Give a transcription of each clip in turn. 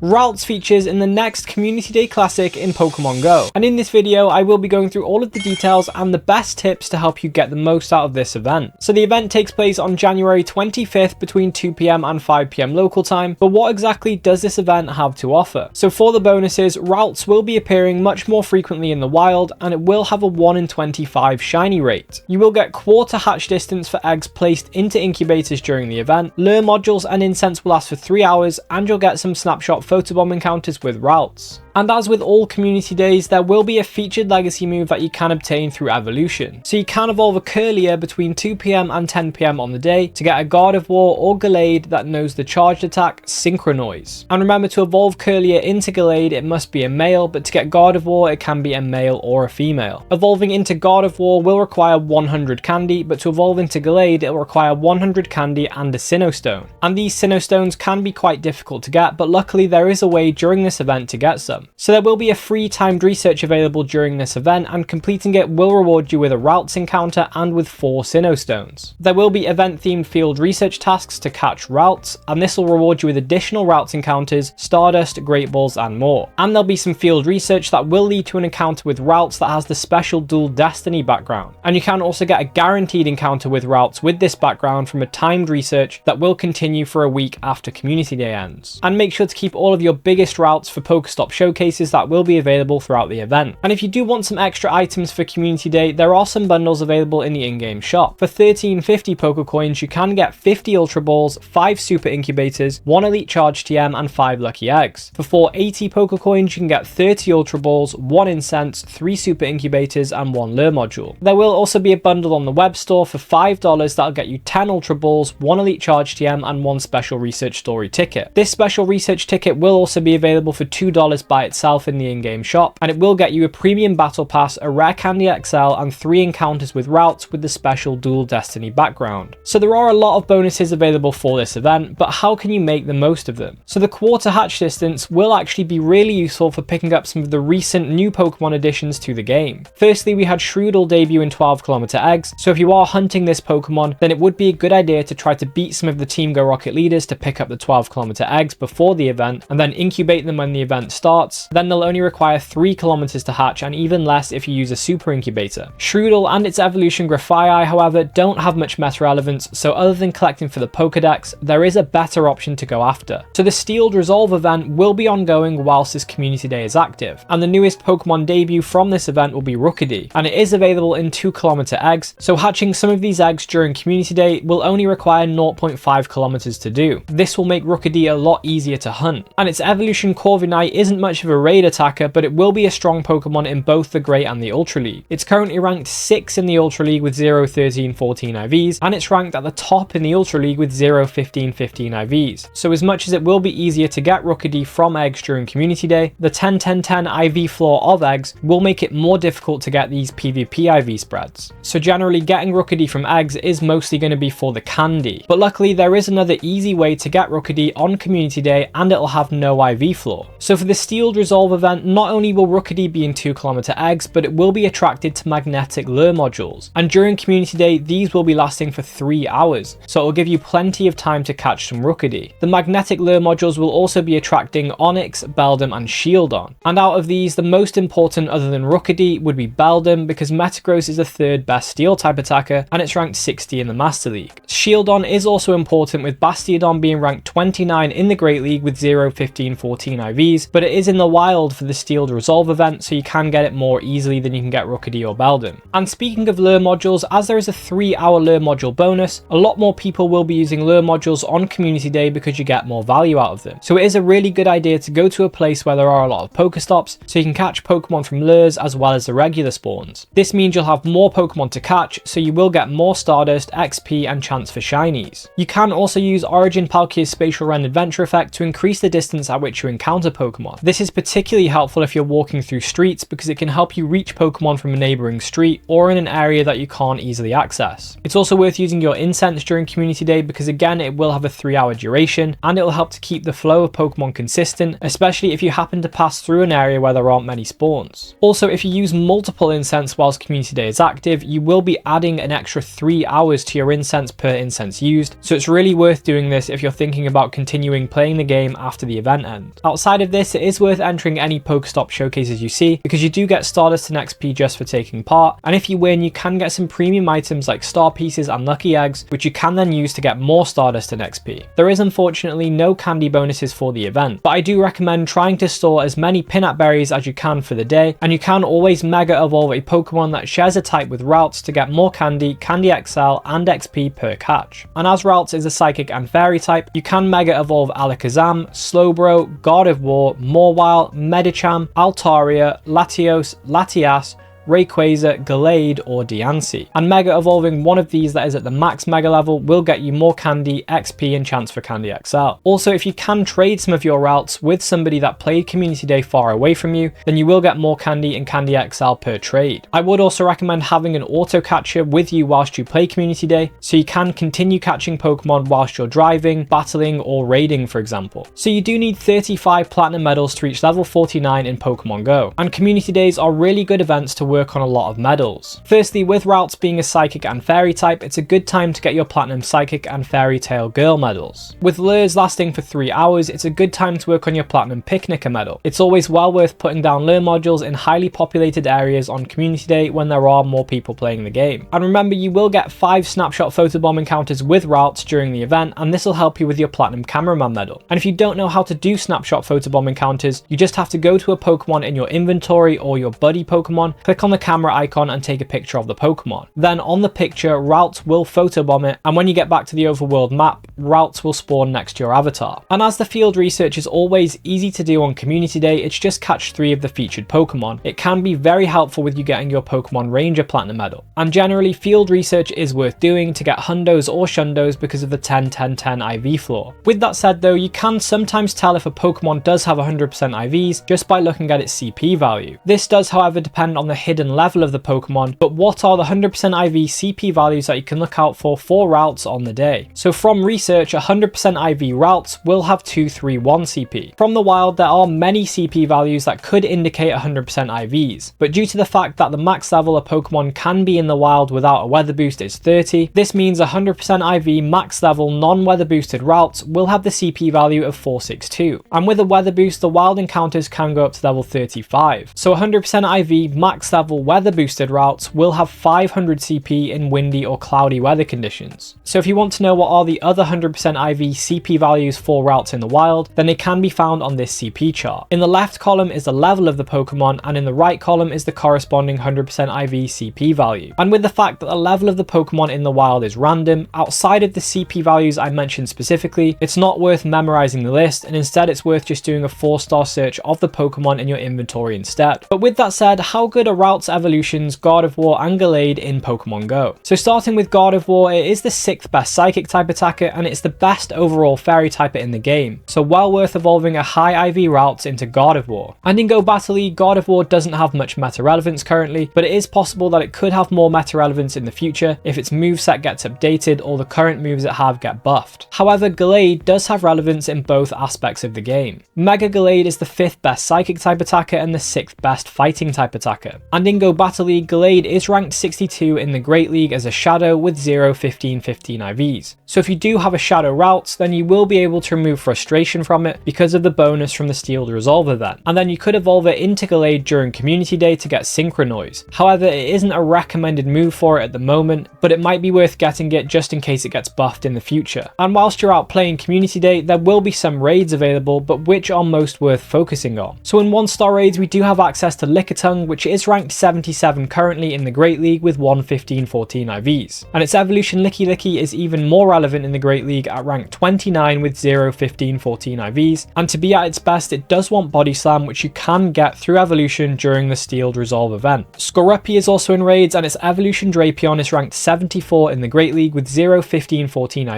Ralts features in the next Community Day Classic in Pokemon Go, and in this video I will be going through all of the details and the best tips to help you get the most out of this event. So the event takes place on January 25th between 2 PM and 5 PM local time, but what exactly does this event have to offer? So for the bonuses, Ralts will be appearing much more frequently in the wild, and it will have a 1 in 25 shiny rate. You will get quarter hatch distance for eggs placed into incubators during the event, lure modules and incense will last for 3 hours, and you'll get some snapshot photobomb encounters with Ralts. And as with all community days, there will be a featured legacy move that you can obtain through evolution. So you can evolve a Curlier between 2 PM and 10 PM on the day to get a Gardevoir or Gallade that knows the charged attack Synchronoise. And remember, to evolve Curlier into Gallade it must be a male, but to get Gardevoir it can be a male or a female. Evolving into Gardevoir will require 100 candy, but to evolve into Gallade it will require 100 candy and a Sinnoh Stone. And these Sinnoh Stones can be quite difficult to get, but luckily there is a way during this event to get some. So there will be a free timed research available during this event, and completing it will reward you with a Ralts encounter and with 4 Sinnoh Stones. There will be event themed field research tasks to catch Ralts, and this will reward you with additional Ralts encounters, Stardust, Great Balls and more. And there'll be some field research that will lead to an encounter with Ralts that has the special Dual Destiny background. And you can also get a guaranteed encounter with Ralts with this background from a timed research that will continue for a week after Community Day ends. And make sure to keep all of your biggest Ralts for Pokestop showcases that will be available throughout the event. And if you do want some extra items for Community Day, there are some bundles available in the in-game shop. For 1350 Pokecoins, you can get 50 Ultra Balls, 5 Super Incubators, 1 Elite Charge TM and 5 Lucky Eggs. For 480 Pokecoins, you can get 30 Ultra Balls, 1 Incense, 3 Super Incubators and 1 Lure Module. There will also be a bundle on the web store for $5 that'll get you 10 Ultra Balls, 1 Elite Charge TM and 1 Special Research Story ticket. This Special Research ticket will also be available for $2 by itself in the in-game shop, and it will get you a premium battle pass, a rare candy XL and 3 encounters with Ralts with the special Dual Destiny background. So there are a lot of bonuses available for this event, but how can you make the most of them? So the quarter hatch distance will actually be really useful for picking up some of the recent new Pokemon additions to the game. Firstly, we had Shroodle debut in 12km eggs, so if you are hunting this Pokemon, then it would be a good idea to try to beat some of the Team Go Rocket leaders to pick up the 12km eggs before the event, and then incubate them when the event starts. Then they'll only require 3 kilometers to hatch, and even less if you use a super incubator. Shroodle and its evolution Grafaiai, however, don't have much meta relevance, so other than collecting for the Pokedex, there is a better option to go after. So the Steeled Resolve event will be ongoing whilst this Community Day is active, and the newest Pokemon debut from this event will be Rookidee, and it is available in 2km eggs, so hatching some of these eggs during Community Day will only require 0.5 kilometers to do. This will make Rookidee a lot easier to hunt, and its evolution Corviknight isn't much of a raid attacker, but it will be a strong Pokemon in both the Great and the Ultra League. It's currently ranked 6 in the Ultra League with 0, 13, 14 IVs, and it's ranked at the top in the Ultra League with 0, 15, 15 IVs. So as much as it will be easier to get Rookidee from eggs during Community Day, the 10-10-10 IV floor of eggs will make it more difficult to get these PvP IV spreads. So generally getting Rookidee from eggs is mostly going to be for the candy, but luckily there is another easy way to get Rookidee on Community Day, and it'll have no IV floor. So for the Steeled Resolve event, not only will Rookidee be in 2km eggs, but it will be attracted to magnetic lure modules, and during Community Day these will be lasting for 3 hours, so it will give you plenty of time to catch some Rookidee. The magnetic lure modules will also be attracting Onix, Beldum and Shieldon, and out of these the most important other than Rookidee would be Beldum, because Metagross is the 3rd best steel type attacker and it's ranked 60 in the Master League. Shieldon is also important, with Bastiodon being ranked 29 in the Great League with 0, 15, 14 IVs, but it is in the wild for the Steeled Resolve event, so you can get it more easily than you can get Rookidee or Beldum. And speaking of lure modules, as there is a 3-hour lure module bonus, a lot more people will be using lure modules on Community Day because you get more value out of them. So it is a really good idea to go to a place where there are a lot of Pokestops, so you can catch Pokemon from lures as well as the regular spawns. This means you'll have more Pokemon to catch, so you will get more Stardust, XP and chance for shinies. You can also use Origin Palkia's Spatial Rend Adventure effect to increase the distance at which you encounter Pokemon. This is is particularly helpful if you're walking through streets because it can help you reach Pokemon from a neighbouring street or in an area that you can't easily access. It's also worth using your incense during Community Day because again it will have a 3-hour duration and it will help to keep the flow of Pokemon consistent, especially if you happen to pass through an area where there aren't many spawns. Also, if you use multiple incense whilst Community Day is active, you will be adding an extra 3 hours to your incense per incense used, so it's really worth doing this if you're thinking about continuing playing the game after the event ends. Outside of this, it is worth entering any Pokestop showcases you see because you do get Stardust and XP just for taking part, and if you win you can get some premium items like star pieces and lucky eggs, which you can then use to get more Stardust and XP. There is unfortunately no candy bonuses for the event, but I do recommend trying to store as many peanut berries as you can for the day, and you can always Mega Evolve a Pokemon that shares a type with Ralts to get more candy, Candy XL and XP per catch. And as Ralts is a Psychic and Fairy type, you can Mega Evolve Alakazam, Slowbro, Gardevoir, Mawile, Medicham, Altaria, Latios, Latias, Rayquaza, Gallade or Diancie. And Mega Evolving one of these that is at the max Mega level will get you more candy, XP and chance for Candy XL. Also, if you can trade some of your routes with somebody that played Community Day far away from you, then you will get more candy and Candy XL per trade. I would also recommend having an auto catcher with you whilst you play Community Day, so you can continue catching Pokemon whilst you're driving, battling or raiding for example. So you do need 35 platinum medals to reach level 49 in Pokemon Go, and Community Days are really good events to work on a lot of medals. Firstly, with Ralts being a Psychic and Fairy type, it's a good time to get your Platinum Psychic and Fairy Tail Girl medals. With lures lasting for 3 hours, it's a good time to work on your Platinum Picnicker medal. It's always well worth putting down lure modules in highly populated areas on Community Day when there are more people playing the game. And remember, you will get 5 Snapshot Photobomb encounters with Ralts during the event, and this will help you with your Platinum Cameraman medal. And if you don't know how to do Snapshot Photobomb encounters, you just have to go to a Pokemon in your inventory or your buddy Pokemon, click on the camera icon and take a picture of the Pokemon. Then on the picture, Ralts will photobomb it, and when you get back to the overworld map, Ralts will spawn next to your avatar. And as the field research is always easy to do on Community Day, it's just catch 3 of the featured Pokemon. It can be very helpful with you getting your Pokemon Ranger Platinum medal. And generally, field research is worth doing to get Hundos or Shundos because of the 10-10-10 IV floor. With that said though, you can sometimes tell if a Pokemon does have 100% IVs just by looking at its CP value. This does however depend on the hidden level of the Pokemon, but what are the 100% IV CP values that you can look out for Ralts on the day? So from research, 100% IV Ralts will have 231 CP. From the wild, there are many CP values that could indicate 100% IVs, but due to the fact that the max level a Pokemon can be in the wild without a weather boost is 30, this means 100% IV max level non-weather boosted Ralts will have the CP value of 462. And with a weather boost, the wild encounters can go up to level 35. So 100% IV max level weather boosted Ralts will have 500 CP in windy or cloudy weather conditions. So if you want to know what are the other 100% IV CP values for Ralts in the wild, then they can be found on this CP chart. In the left column is the level of the Pokemon, and in the right column is the corresponding 100% IV CP value. And with the fact that the level of the Pokemon in the wild is random, outside of the CP values I mentioned specifically, it's not worth memorizing the list, and instead it's worth just doing a 4-star search of the Pokemon in your inventory instead. But with that said, how good are Ralts evolutions, Gardevoir and Gallade in Pokemon Go? So starting with Gardevoir, it is the 6th best Psychic type attacker, and it's the best overall Fairy typer in the game, so well worth evolving a high IV Ralts into Gardevoir. And in Go Battle League, Gardevoir doesn't have much meta relevance currently, but it is possible that it could have more meta relevance in the future if its moveset gets updated or the current moves it have get buffed. However, Gallade does have relevance in both aspects of the game. Mega Gallade is the 5th best Psychic type attacker and the 6th best Fighting type attacker. And in Go Battle League, Gallade is ranked 62 in the Great League as a Shadow with 0 15-15 IVs. So if you do have a Shadow Ralts, then you will be able to remove frustration from it because of the bonus from the Steeled Resolve event. And then you could evolve it into Gallade during Community Day to get Synchronoise. However, it isn't a recommended move for it at the moment, but it might be worth getting it just in case it gets buffed in the future. And whilst you're out playing Community Day, there will be some raids available, but which are most worth focusing on. So in 1-star raids, we do have access to Lickitung, which is ranked ranked 77 currently in the Great League with 115-14 IVs. And its evolution Licky Licky is even more relevant in the Great League at rank 29 with 0-15-14 IVs, and to be at its best it does want Body Slam, which you can get through evolution during the Steeled Resolve event. Skorupi is also in raids, and its evolution Drapion is ranked 74 in the Great League with 0-15-14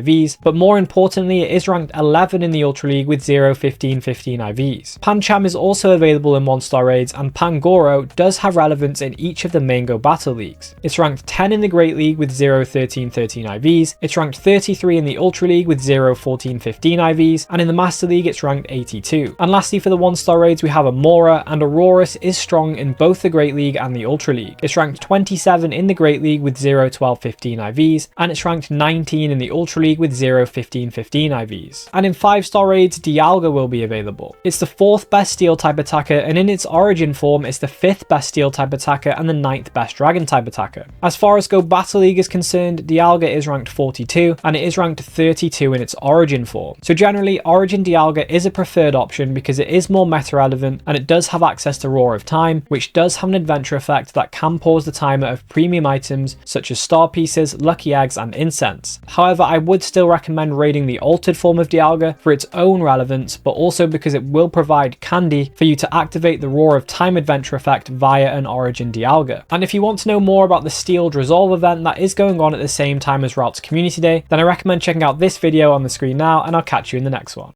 IVs, but more importantly it is ranked 11 in the Ultra League with 0-15-15 IVs. Pancham is also available in 1-star raids, and Pangoro does have relevance in each of the main Go Battle Leagues. It's ranked 10 in the Great League with 0-13-13 IVs, it's ranked 33 in the Ultra League with 0-14-15 IVs, and in the Master League it's ranked 82. And lastly for the 1-star raids we have Amora, and Aurorus is strong in both the Great League and the Ultra League. It's ranked 27 in the Great League with 0-12-15 IVs, and it's ranked 19 in the Ultra League with 0-15-15 IVs. And in 5-star raids, Dialga will be available. It's the 4th best Steel type attacker, and in its origin form it's the 5th best Steel type attacker and the 9th best Dragon type attacker. As far as Go Battle League is concerned, Dialga is ranked 42 and it is ranked 32 in its origin form. So generally Origin Dialga is a preferred option because it is more meta relevant and it does have access to Roar of Time, which does have an adventure effect that can pause the timer of premium items such as star pieces, lucky eggs and incense. However, I would still recommend raiding the altered form of Dialga for its own relevance, but also because it will provide candy for you to activate the Roar of Time adventure effect via an Origin Dialga. And if you want to know more about the Steeled Resolve event that is going on at the same time as Ralts Community Day, then I recommend checking out this video on the screen now, and I'll catch you in the next one.